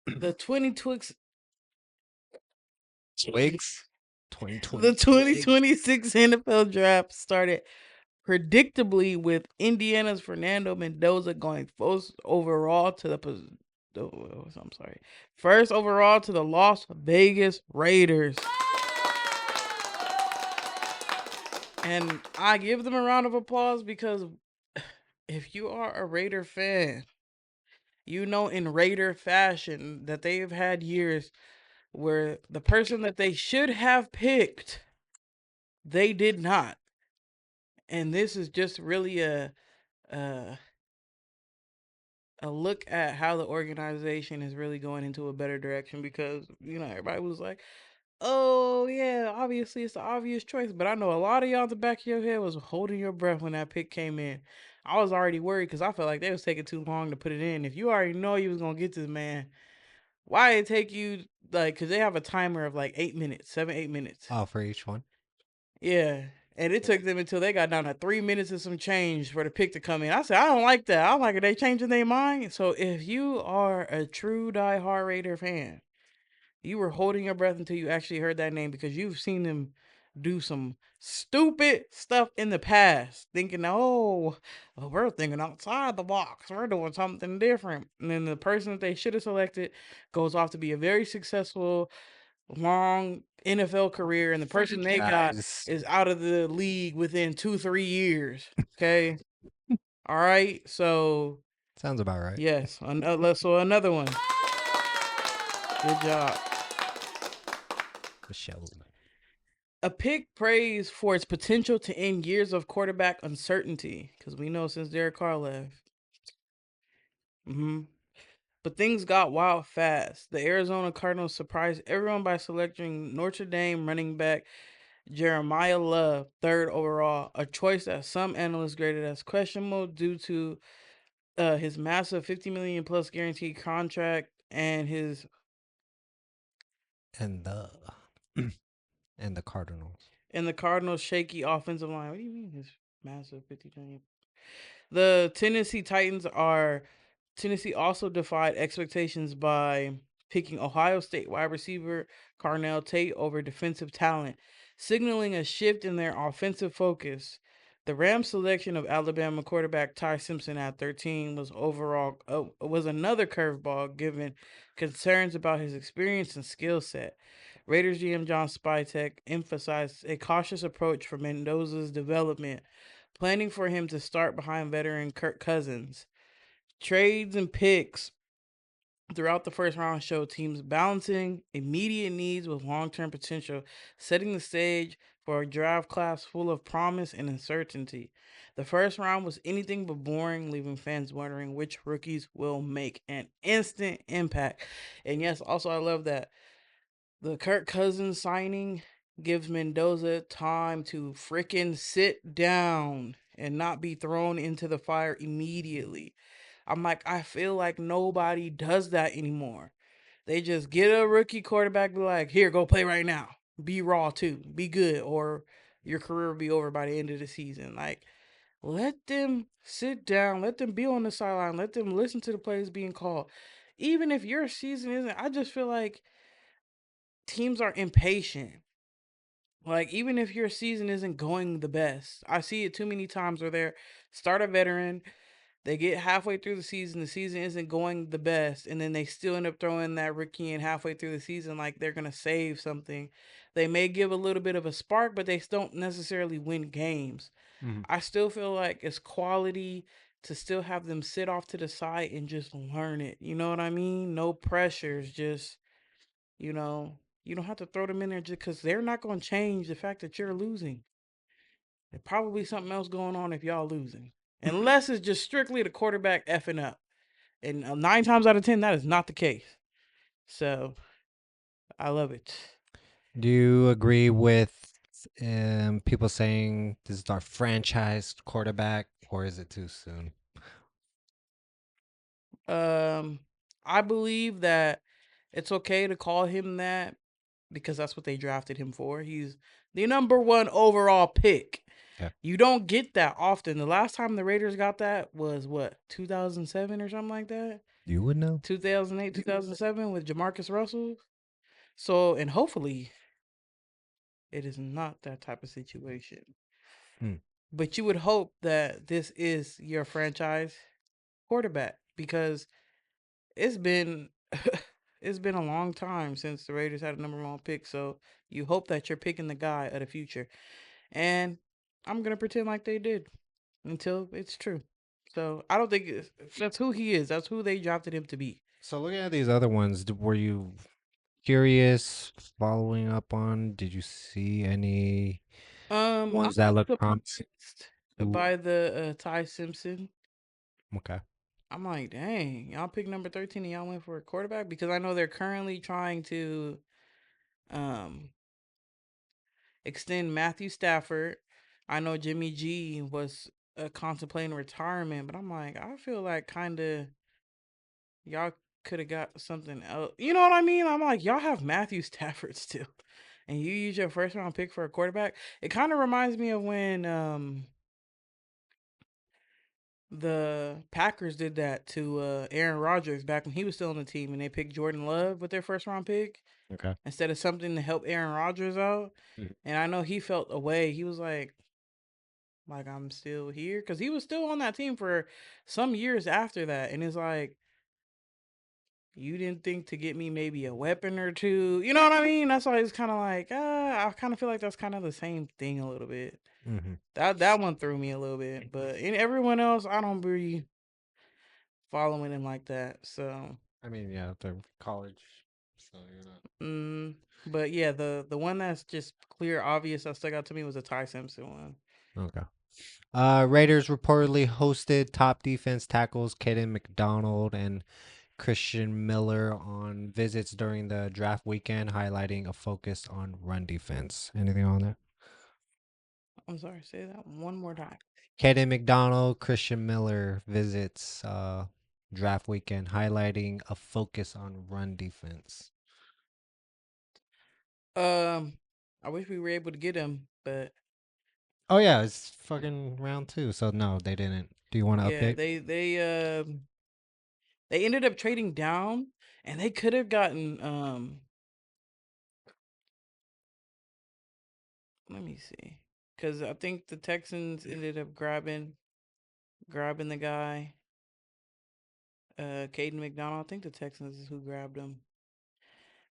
The 2026 Twigs. 2020. the 2026 NFL draft started predictably with Indiana's Fernando Mendoza going first overall to first overall to the Las Vegas Raiders. And I give them a round of applause because if you are a Raider fan, you know in Raider fashion that they've had years where the person that they should have picked, they did not. And this is just really a a look at how the organization is really going into a better direction because everybody was like, "Oh yeah, obviously it's the obvious choice," but I know a lot of y'all at the back of your head was holding your breath when that pick came in. I was already worried because I felt like they was taking too long to put it in. If you already know you was gonna get this man, why it take you like? Because they have a timer of like 8 minutes, 7, 8 minutes. Oh, for each one. Yeah. And it took them until they got down to 3 minutes and some change for the pick to come in. I said, I don't like that. I don't like it. They changing their mind. So if you are a true diehard Raider fan, you were holding your breath until you actually heard that name because you've seen them do some stupid stuff in the past, thinking, oh, well, we're thinking outside the box. We're doing something different. And then the person that they should have selected goes off to be a very successful long NFL career, and the person they got Guys. is out of the league within 2-3 years. Okay, all right. So Sounds about right. yes, so another one. Good job. Michelle. A pick praised for its potential to end years of quarterback uncertainty, because we know since Derek Carr left. But things got wild fast. The Arizona Cardinals surprised everyone by selecting Notre Dame running back Jeremiah Love, third overall, a choice that some analysts graded as questionable due to his massive $50 million plus guaranteed contract and his And the and the Cardinals. and the Cardinals' shaky offensive line. What do you mean his massive $50 million? The Tennessee also defied expectations by picking Ohio State wide receiver Carnell Tate over defensive talent, signaling a shift in their offensive focus. The Rams' selection of Alabama quarterback Ty Simpson at 13 was another curveball, given concerns about his experience and skill set. Raiders GM John Spytek emphasized a cautious approach for Mendoza's development, planning for him to start behind veteran Kirk Cousins. Trades and picks throughout the first round show teams balancing immediate needs with long-term potential, setting the stage for a draft class full of promise and uncertainty. The first round was anything but boring, leaving fans wondering which rookies will make an instant impact. And yes, also I love that the Kirk Cousins signing gives Mendoza time to frickin' sit down and not be thrown into the fire immediately. I'm like, I feel like nobody does that anymore. They just get a rookie quarterback, be like, here, go play right now. Be raw too. Be good, or your career will be over by the end of the season. Like, let them sit down. Let them be on the sideline. Let them listen to the plays being called. Even if your season isn't, I just feel like teams are impatient. Like, even if your season isn't going the best, I see it too many times where they're start a veteran, they get halfway through the season isn't going the best, and then they still end up throwing that rookie in halfway through the season like they're gonna save something. They may give a little bit of a spark, but they don't necessarily win games. Mhm. I still feel like it's quality to still have them sit off to the side and just learn it. You know what I mean? No pressures, just you know, you don't have to throw them in there just because they're not going to change the fact that you're losing. There's probably something else going on if y'all losing. Unless it's just strictly the quarterback effing up. And 9 times out of 10, that is not the case. So, I love it. Do you agree with people saying this is our franchise quarterback, or is it too soon? Um, I believe that it's okay to call him that because that's what they drafted him for. He's the number one overall pick. Yeah. You don't get that often. The last time the Raiders got that was what, 2007 or something like that? You would know. 2008, 2007 with Jamarcus Russell. So, and hopefully it is not that type of situation. Hmm. But you would hope that this is your franchise quarterback because it's been it's been a long time since the Raiders had a number one pick. So you hope that you're picking the guy of the future. And I'm gonna pretend like they did until it's true. So I don't think that's who he is. That's who they drafted him to be. So looking at these other ones, were you curious following up on? Did you see any I'm ones that look promising? surprised Ooh, by the Ty Simpson. okay. I'm like, dang, y'all picked number 13 and y'all went for a quarterback because I know they're currently trying to um extend Matthew Stafford. I know Jimmy G was contemplating retirement, but I'm like, I feel like kind of y'all could have got something else. You know what I mean? I'm like, y'all have Matthew Stafford still, and you use your first round pick for a quarterback. It kind of reminds me of when the Packers did that to Aaron Rodgers back when he was still on the team, and they picked Jordan Love with their first round pick Okay. instead of something to help Aaron Rodgers out. Mhm. And I know he felt away. He was like I'm still here because he was still on that team for some years after that, and it's like you didn't think to get me maybe a weapon or two. You know what I mean? That's why it's kind of like I kind of feel like that's kind of the same thing a little bit. Mhm. That one threw me a little bit, but in everyone else, I don't be following him like that. So, I mean, yeah, they're college, so you're not. mm, but yeah, the one that's just clear, obvious that stuck out to me was the Ty Simpson one. Okay. Raiders reportedly hosted top defense tackles Kaden McDonald and Christian Miller on visits during the draft weekend, highlighting a focus on run defense. Anything on that? I'm sorry, say that one more time. Kaden McDonald, Christian Miller visits draft weekend, highlighting a focus on run defense. Um, I wish we were able to get him, but Oh yeah, it's fucking round two. So no, they didn't. Do you want to yeah, update? they ended up trading down, and they could have gotten let me see, because I think the Texans ended up grabbing the guy, Caden McDonald. I think the Texans is who grabbed him.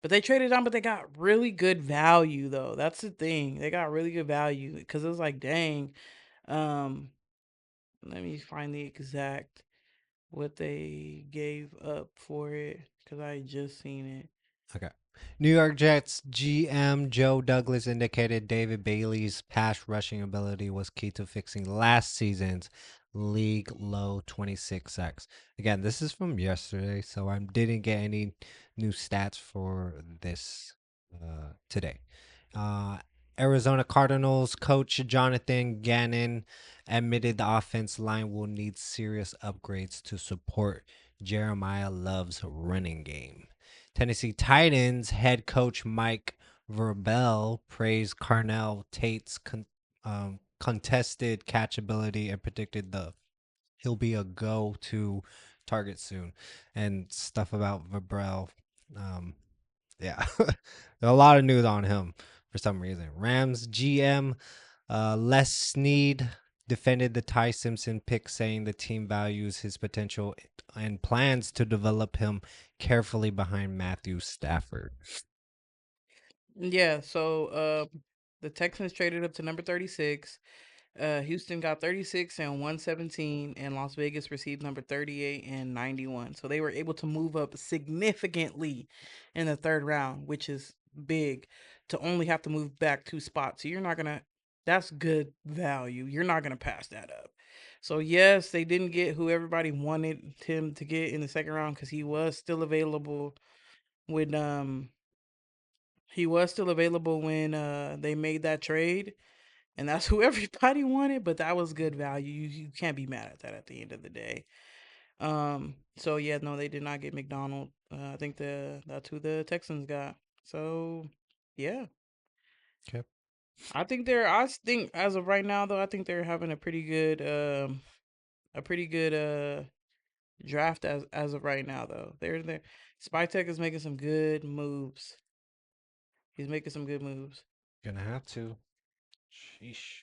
But they traded down, but they got really good value though. That's the thing. They got really good value because it was like, dang. Um, Let me find the exact what they gave up for it because I just seen it. Okay. New York Jets GM Joe Douglas indicated David Bailey's pass rushing ability was key to fixing last season's league low 26 sacks. Again, this is from yesterday, so I didn't get any new stats for this today. Uh, Arizona Cardinals coach Jonathan Gannon admitted the offense line will need serious upgrades to support Jeremiah Love's running game. Tennessee Titans head coach Mike Vrabel praised Carnell Tate's contested catchability and predicted the he'll be a go-to target soon, and stuff about Vrabel. Um, yeah, a lot of news on him for some reason. Rams GM Les Snead defended the Ty Simpson pick, saying the team values his potential and plans to develop him carefully behind Matthew Stafford. Yeah, so the Texans traded up to number 36. Houston got 36 and 117, and Las Vegas received number 38 and 91. So they were able to move up significantly in the third round, which is big to only have to move back two spots. So you're not gonna that's good value. You're not gonna pass that up. So yes, they didn't get who everybody wanted him to get in the second round because when he was still available when they made that trade, and that's who everybody wanted. But that was good value. You can't be mad at that at the end of the day. So yeah, no, they did not get McDonald. I think that's who the Texans got. So yeah, Okay. I think as of right now though, I think they're having a pretty good draft as of right now though. They're Spytech is making some good moves. He's making some good moves. Gonna have to. Sheesh.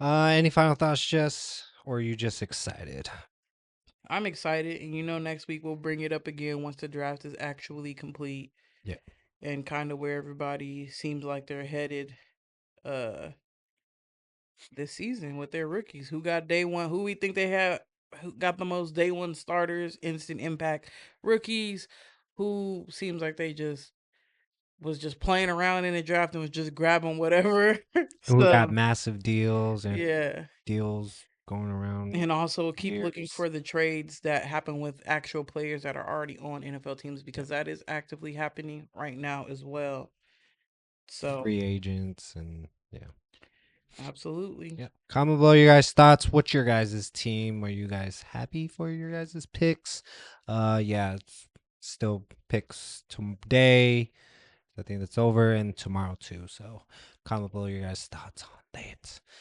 Any final thoughts, Jess? Or are you just excited? I'm excited, and next week we'll bring it up again once the draft is actually complete Yeah. and kind of where everybody seems like they're headed uh this season with their rookies. Who got day one? Who we think they have? Who got the most day one starters, instant impact rookies? Who seems like they just was just playing around in the draft and was just grabbing whatever. Who got So massive deals and yeah, deals going around and also keep looking years? for the trades that happen with actual players that are already on NFL teams Yeah. because that is actively happening right now as well. So Free agents and yeah. absolutely. Yeah. Comment below your guys' thoughts. What's your guys' team? Are you guys happy for your guys' picks? Yeah, it's still picks today. I think that's over and tomorrow too. So comment below your guys' thoughts on that.